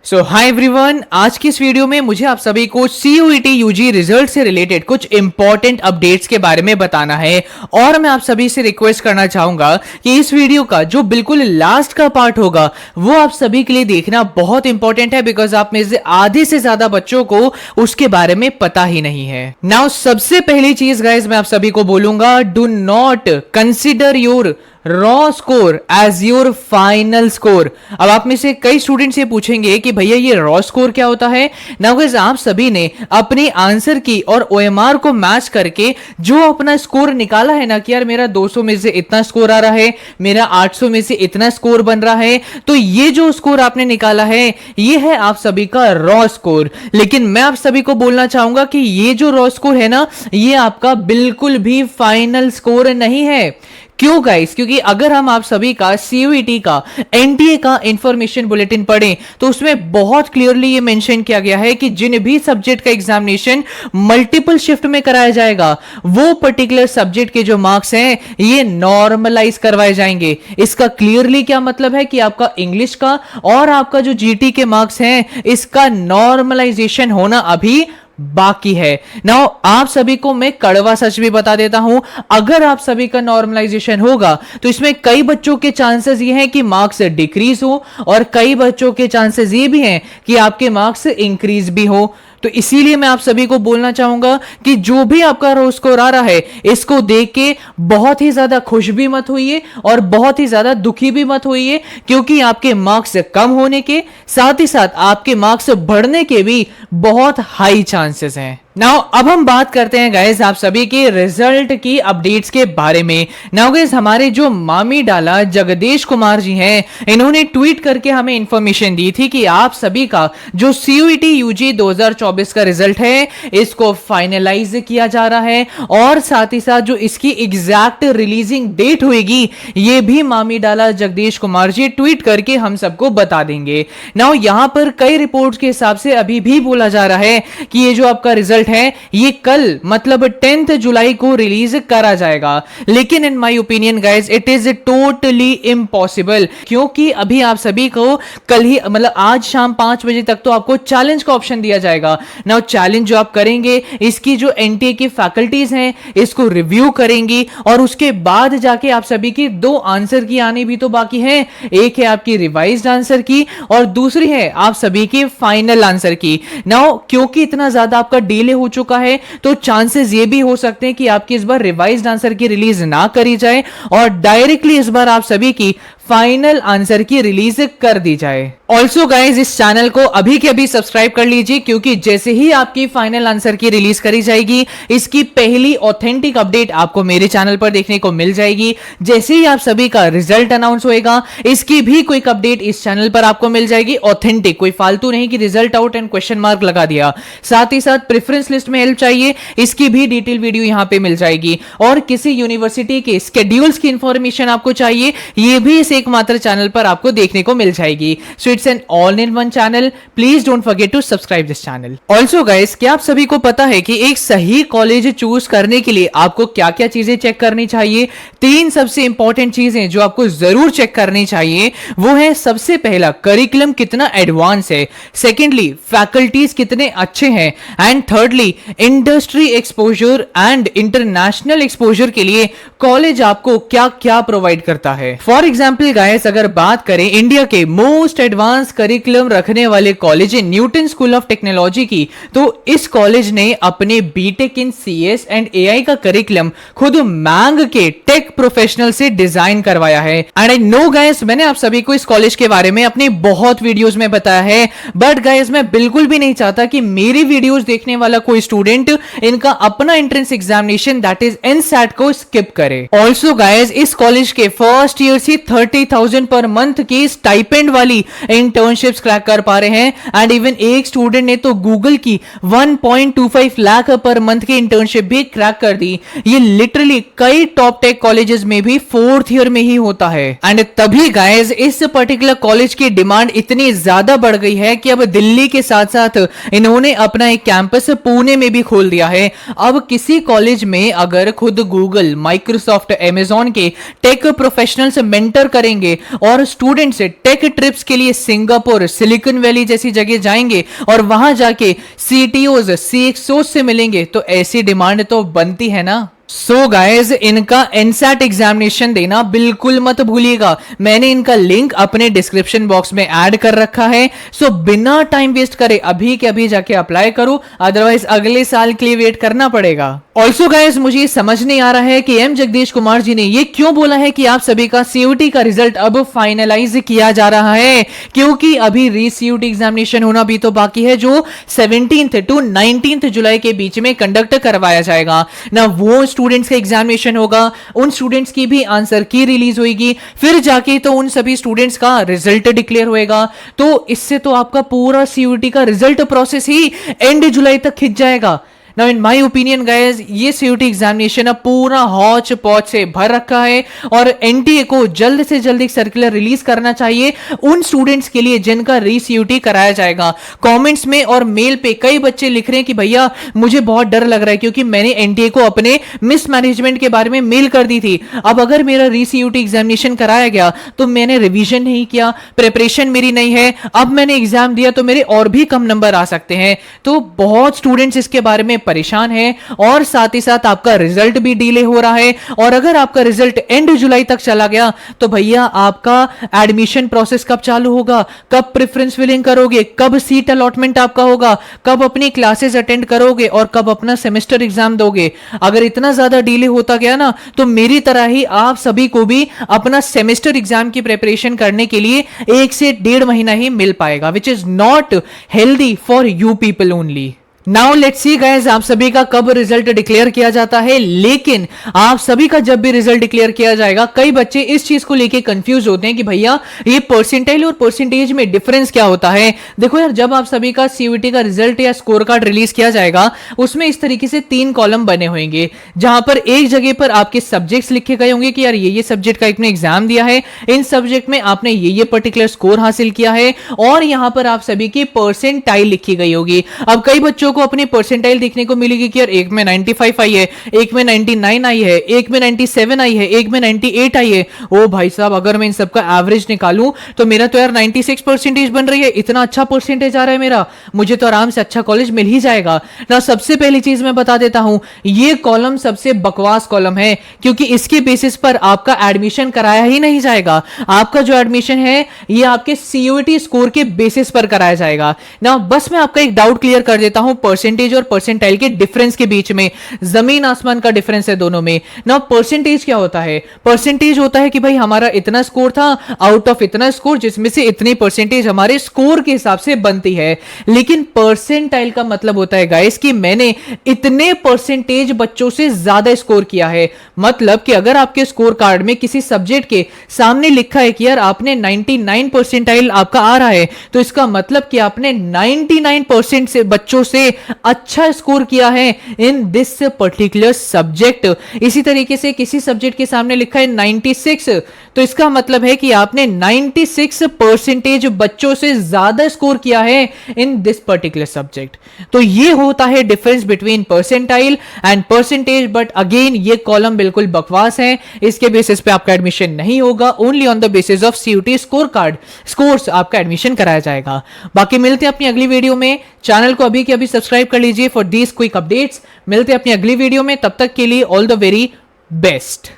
सो hi everyone, आज की इस वीडियो में मुझे आप सभी को CUET UG रिजल्ट से रिलेटेड कुछ इंपॉर्टेंट अपडेट्स के बारे में बताना है और मैं आप सभी से रिक्वेस्ट करना चाहूंगा कि इस वीडियो का जो बिल्कुल लास्ट का पार्ट होगा वो आप सभी के लिए देखना बहुत इंपॉर्टेंट है, बिकॉज आप में से आधे से ज्यादा बच्चों को उसके बारे में पता ही नहीं है। नाउ सबसे पहली चीज गाइस मैं आप सभी को बोलूंगा, do not consider your raw score as your final score. अब आप में से कई स्टूडेंट्स ये पूछेंगे कि भैया ये रॉ स्कोर क्या होता है। नाउ गाइस, आप सभी ने अपने आंसर की और OMR को मैच करके जो अपना स्कोर निकाला है ना कि यार मेरा 200 में से इतना स्कोर आ रहा है, मेरा 800 में से इतना स्कोर बन रहा है, तो ये जो स्कोर आपने निकाला है ये है आप सभी का रॉ स्कोर। लेकिन मैं आप सभी को बोलना चाहूंगा कि ये जो रॉ स्कोर है ना ये आपका बिल्कुल भी फाइनल स्कोर नहीं है। क्यों गाइस? क्योंकि अगर हम आप सभी का CUET का NTA का इंफॉर्मेशन बुलेटिन पढ़ें तो उसमें बहुत क्लियरली ये मेंशन किया गया है कि जिन भी सब्जेक्ट का एग्जामिनेशन मल्टीपल शिफ्ट में कराया जाएगा वो पर्टिकुलर सब्जेक्ट के जो मार्क्स हैं ये नॉर्मलाइज करवाए जाएंगे। इसका क्लियरली क्या मतलब है कि आपका इंग्लिश का और आपका जो GT के मार्क्स हैं इसका नॉर्मलाइजेशन होना अभी बाकी है। नाउ आप सभी को मैं कड़वा सच भी बता देता हूं, अगर आप सभी का नॉर्मलाइजेशन होगा तो इसमें कई बच्चों के चांसेस ये हैं कि मार्क्स डिक्रीज हो और कई बच्चों के चांसेस ये भी हैं कि आपके मार्क्स इंक्रीज भी हो। तो इसीलिए मैं आप सभी को बोलना चाहूंगा कि जो भी आपका रॉ स्कोर आ रहा है इसको देख के बहुत ही ज्यादा खुश भी मत होइए और बहुत ही ज्यादा दुखी भी मत होइए, क्योंकि आपके मार्क्स कम होने के साथ ही साथ आपके मार्क्स बढ़ने के भी बहुत हाई चांसेस हैं। नाउ अब हम बात करते हैं गाइस आप सभी के रिजल्ट की अपडेट्स के बारे में। नाउ गाइस, हमारे जो मामी डाला जगदीश कुमार जी हैं इन्होंने ट्वीट करके हमें इंफॉर्मेशन दी थी कि आप सभी का जो CUET UG 2024 का रिजल्ट है इसको फाइनलाइज किया जा रहा है और साथ ही साथ जो इसकी एग्जैक्ट रिलीजिंग डेट होगी ये भी मामी डाला जगदीश कुमार जी ट्वीट करके हम सबको बता देंगे। नाउ यहां पर कई रिपोर्ट्स के हिसाब से अभी भी बोला जा रहा है कि ये जो आपका रिजल्ट है ये कल मतलब 10 जुलाई को रिलीज करा जाएगा, लेकिन in my opinion guys it is totally impossible, क्योंकि अभी आप सभी को कल ही मतलब आज शाम 5 बजे तक तो आपको चैलेंज का ऑप्शन दिया जाएगा। नाउ चैलेंज जो आप करेंगे इसकी जो NTA की फैकल्टीज हैं इसको रिव्यू करेंगी और उसके बाद जाके आप सभी की 2 आंसर की आनी भी तो बाकी है। एक है आपकी रिवाइज्ड आंसर की और दूसरी है आप सभी की फाइनल आंसर की। नाउ क्योंकि इतना ज्यादा आपका डिले हो चुका है तो चांसेस ये भी हो सकते हैं कि आपकी इस बार रिवाइज्ड आंसर की रिलीज ना करी जाए और डायरेक्टली इस बार आप सभी की फाइनल आंसर की रिलीज कर दी जाए। ऑल्सो गाइज, इस चैनल को अभी के अभी सब्सक्राइब कर लीजिए, क्योंकि जैसे ही आपकी फाइनल आंसर की रिलीज करी जाएगी इसकी पहली ऑथेंटिक अपडेट आपको मेरे चैनल पर देखने को मिल जाएगी। जैसे ही आप सभी का रिजल्ट अनाउंस होएगा इसकी भी क्विक अपडेट इस चैनल पर आपको मिल जाएगी, ऑथेंटिक, कोई फालतू नहीं कि result out and question mark लगा दिया। साथ ही साथ प्रेफरेंस लिस्ट में हेल्प चाहिए इसकी भी डिटेल वीडियो यहां पे मिल जाएगी, और किसी यूनिवर्सिटी के स्केड्यूल्स की इंफॉर्मेशन आपको चाहिए ये भी इस एकमात्र चैनल पर आपको देखने को मिल जाएगी। So it's an all in one channel, please don't forget to subscribe this channel. Also guys, क्या आप सभी को पता है कि एक सही कॉलेज चूज करने के लिए आपको क्या क्या चीजें चेक करनी चाहिए? 3 सबसे इंपॉर्टेंट चीजें जो आपको जरूर चेक करनी चाहिए वो है, सबसे पहला करिकुलम कितना एडवांस है, सेकेंडली फैकल्टीज कितने अच्छे हैं, and thirdly industry exposure and international exposure के लिए कॉलेज आपको क्या क्या प्रोवाइड करता है। फॉर एग्जाम्पल गाइस, अगर बात करें इंडिया के मोस्ट एडवांस करिकुलम रखने वाले college Newton School of Technology की, तो इस कॉलेज ने अपने BTech in CS and AI का करिकुलम खुद मैंग के टेक प्रोफेशनल से डिजाइन करवाया है। एंड आई नो गाइस, मैंने आप सभी को इस कॉलेज के बारे में अपने बहुत वीडियोस में बताया है, बट गाइस मैं बिल्कुल भी नहीं चाहता कि मेरी वीडियोस देखने वाला कोई स्टूडेंट इनका अपना entrance examination that is NSAT को स्किप करे। ऑल्सो गाइस, इस कॉलेज के फर्स्ट ईयर से 30,000 पर मंथ की स्टाइपेंड वाली इंटर्नशिप्स क्रैक कर पा रहे हैं, एंड इवन एक स्टूडेंट ने तो गूगल की 1.25 लाख पर मंथ की इंटर्नशिप भी क्रैक कर दी। ये लिटरली कई टॉप टेक कॉलेजेस में भी 4th ईयर में ही होता है। एंड तभी गाइस इस पर्टिकुलर कॉलेज की डिमांड इतनी ज्यादा बढ़ गई है कि अब दिल्ली के साथ साथ इन्होंने अपना एक कैंपस पुणे में भी खोल दिया है। अब किसी कॉलेज में अगर खुद गूगल, माइक्रोसॉफ्ट, अमेजॉन के टेक प्रोफेशनल्स मेंटर करेंगे और स्टूडेंट्स टेक ट्रिप्स के लिए सिंगापुर, सिलिकॉन वैली जैसी जगह जाएंगे और वहां जाके सीटीओज, सीएक्सओ से मिलेंगे, तो ऐसी डिमांड तो बनती है ना। सो गाइज, इनका एनसैट एग्जामिनेशन देना बिल्कुल मत भूलिएगा। मैंने इनका लिंक अपने डिस्क्रिप्शन बॉक्स में ऐड कर रखा है। सो बिना टाइम वेस्ट करे अभी के अभी जाके अप्लाई करो, अदरवाइज अगले साल के लिए वेट करना पड़ेगा। ऑल्सो गाइज, मुझे समझ नहीं आ रहा है कि एम जगदीश कुमार जी ने ये क्यों बोला है कि आप सभी का सीयूटी का रिजल्ट अब फाइनलाइज किया जा रहा है, क्योंकि अभी री सीयूटी एग्जामिनेशन होना भी तो बाकी है, जो 17 to 19 जुलाई के बीच में कंडक्ट करवाया जाएगा ना। वो स्टूडेंट्स का एग्जामिनेशन होगा, उन स्टूडेंट्स की भी आंसर की रिलीज होगी, फिर जाके तो उन सभी स्टूडेंट्स का रिजल्ट डिक्लेयर होएगा। तो इससे तो आपका पूरा सीयूटी का रिजल्ट प्रोसेस ही एंड जुलाई तक खिंच जाएगा। Now, in my opinion, guys, ये सीयूटी एग्जामिनेशन अब पूरा हौच पौच से भर रखा है और एनटीए को जल्द से जल्द एक सर्कुलर रिलीज करना चाहिए उन स्टूडेंट्स के लिए जिनका री सीयूटी कराया जाएगा। कमेंट्स में और मेल पे कई बच्चे लिख रहे हैं कि भैया मुझे बहुत डर लग रहा है क्योंकि मैंने एनटीए को अपने मिसमैनेजमेंट के बारे में मेल कर दी थी। अब अगर मेरा री सीयूटी एग्जामिनेशन कराया गया तो मैंने रिवीजन नहीं किया, प्रिपरेशन मेरी नहीं है, अब मैंने एग्जाम दिया तो मेरे और भी कम नंबर आ सकते हैं। तो बहुत स्टूडेंट्स इसके बारे में परेशान है और साथ ही साथ आपका रिजल्ट भी डिले हो रहा है। और अगर आपका रिजल्ट एंड जुलाई तक चला गया तो भैया आपका एडमिशन प्रोसेस कब चालू होगा, कब प्रेफरेंस फिलिंग करोगे, कब सीट अलॉटमेंट आपका होगा, कब अपनी क्लासेस अटेंड करोगे और कब अपना सेमेस्टर एग्जाम दोगे। अगर इतना ज्यादा डिले होता गया ना तो मेरी तरह ही आप सभी को भी अपना सेमेस्टर एग्जाम की प्रिपरेशन करने के लिए 1 से 1.5 महीना ही मिल पाएगा, which is not healthy for you people only. Now let's see guys, आप सभी का कब रिजल्ट डिक्लेयर किया जाता है। लेकिन आप सभी का जब भी रिजल्ट डिक्लेयर किया जाएगा, कई बच्चे इस चीज को लेके कंफ्यूज होते हैं कि भैया ये परसेंटाइल और परसेंटेज में डिफरेंस क्या होता है। देखो यार, जब आप सभी का सीयूटी का रिजल्ट या स्कोर कार्ड रिलीज किया जाएगा उसमें इस तरीके से 3 कॉलम बने होंगे, जहां पर एक जगह पर आपके सब्जेक्ट्स लिखे गए होंगे कि यार ये सब्जेक्ट का आपने एग्जाम दिया है, इन सब्जेक्ट में आपने ये पर्टिकुलर स्कोर हासिल किया है, और यहां पर आप सभी की परसेंटाइल लिखी गई होगी। अब कई बच्चों को अपनी परसेंटाइल देखने को मिलेगी कि यार एक में 95 आई है, एक में 99 आई है, एक में 97 आई है, एक में 98 आई है। ओ भाई साहब, अगर मैं इन सबका एवरेज निकालूं तो मेरा तो यार 96 परसेंटेज बन रही है। इतना अच्छा परसेंटेज आ रहा है मेरा, मुझे तो आराम से अच्छा कॉलेज मिल ही जाएगा ना। सबसे पहली चीज मैं बता देता हूं, ये कॉलम सबसे बकवास कॉलम है, क्योंकि इसके बेसिस पर आपका एडमिशन कराया ही नहीं जाएगा। आपका जो एडमिशन है ये आपके सीयूटी स्कोर के बेसिस पर कराया जाएगा ना। बस मैं आपका एक डाउट क्लियर कर देता हूं, परसेंटेज और परसेंटाइल के डिफरेंस के बीच में जमीन आसमान का डिफरेंस है दोनों में ना। परसेंटेज क्या होता है? परसेंटेज होता है कि भाई हमारा इतना स्कोर था आउट ऑफ इतना स्कोर, जिसमें से इतनी परसेंटेज हमारे स्कोर के हिसाब से बनती है। लेकिन परसेंटाइल का मतलब होता है गाइस कि मैंने इतने परसेंटेज बच्चों से ज्यादा स्कोर किया है। मतलब कि अगर आपके स्कोर कार्ड में किसी सब्जेक्ट के सामने लिखा है कि यार आपने 99 परसेंटाइल आपका आ रहा है, तो इसका मतलब कि आपने 99% से बच्चों से अच्छा स्कोर किया है इन दिस पर्टिकुलर सब्जेक्ट। इसी तरीके से किसी सब्जेक्ट के सामने लिखा है 96, तो इसका मतलब है कि आपने 96 परसेंटेज बच्चों से ज्यादा स्कोर किया है इन दिस पर्टिकुलर सब्जेक्ट। तो ये होता है difference between percentile and percentage. But again ये कॉलम बिल्कुल बकवास है, इसके बेसिस पे आपका एडमिशन नहीं होगा। Only on the basis of CUET score card scores आपका एडमिशन कराया जाएगा। बाकी मिलते हैं अपनी अगली वीडियो में। चैनल को अभी के अभी सब्सक्राइब कर लीजिए फॉर दीज क्विक अपडेट्स। मिलते हैं अपनी अगली वीडियो में, तब तक के लिए ऑल द वेरी बेस्ट।